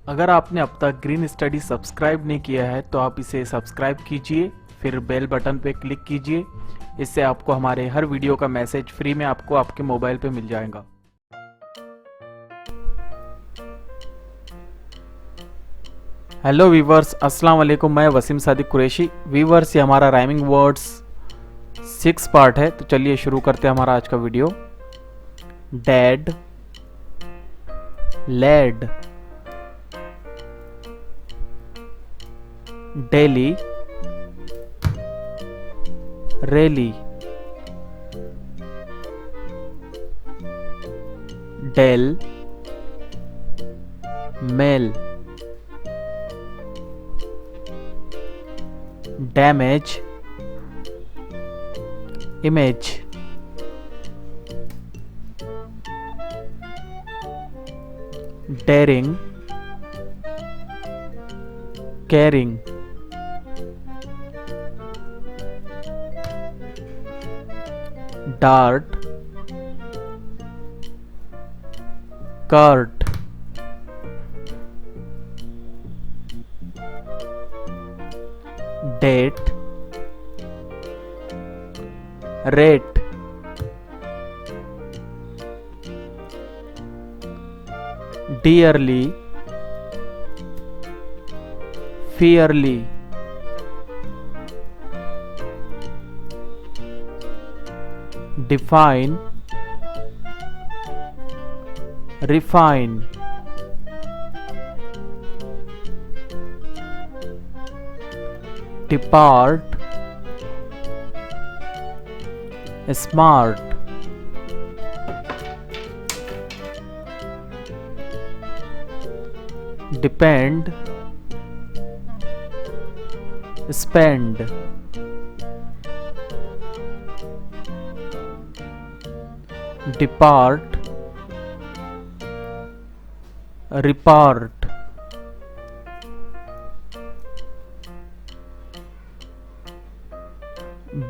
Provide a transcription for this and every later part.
अगर आपने अब तक ग्रीन स्टडी सब्सक्राइब नहीं किया है तो आप इसे सब्सक्राइब कीजिए, फिर बेल बटन पे क्लिक कीजिए। इससे आपको हमारे हर वीडियो का मैसेज फ्री में आपको आपके मोबाइल पे मिल जाएगा। हेलो वीवर्स, अस्सलाम वालेकुम। मैं वसीम सादिक कुरैशी। वीवर्स, ये हमारा राइमिंग वर्ड्स 6 पार्ट है, तो चलिए शुरू करते हैं हमारा आज का video. Dad, lad, daily, rally, dale, mail, damage, image, daring, caring, dart, curt, date, rate, dearly, fearly, define, refine, depart, smart, depend, spend, depart, repart,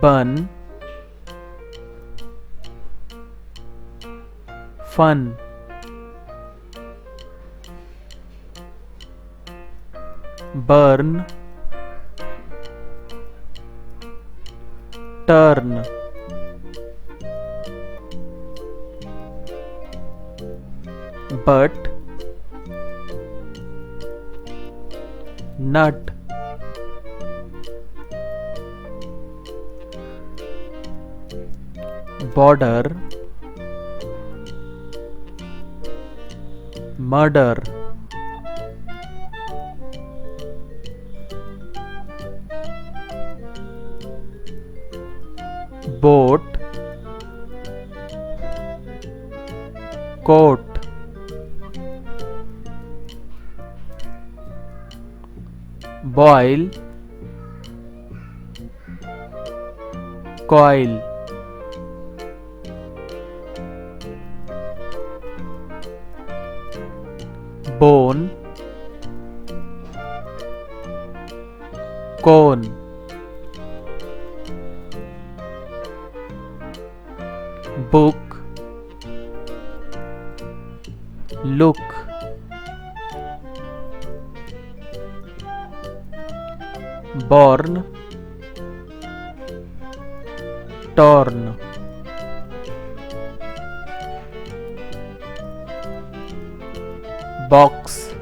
bun, fun, burn, turn, but, nut, border, murder, boat, coat, boil, coil, bone, cone, book, look, born, torn, box,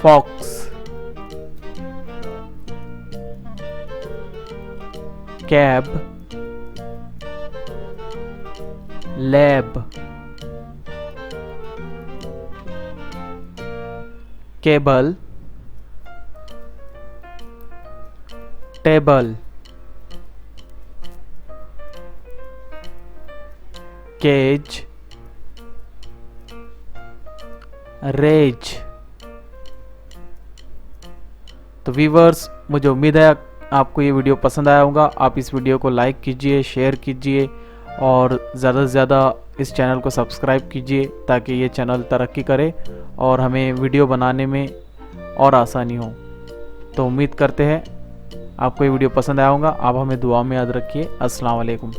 fox, cab, lab, cable, table, cage, rage. तो viewers, मुझे उम्मीद है आपको ये video पसंद आया होगा। आप इस वीडियो को लाइक कीजिए, शेयर कीजिए और ज़्यादा से ज़्यादा इस चैनल को सब्सक्राइब कीजिए ताकि ये चैनल तरक्की करे और हमें वीडियो बनाने में और आसानी हो। तो उम्मीद करते हैं आपको ये वीडियो पसंद आया होगा। आप हमें दुआ में याद रखिए। अस्सलाम वालेकुम।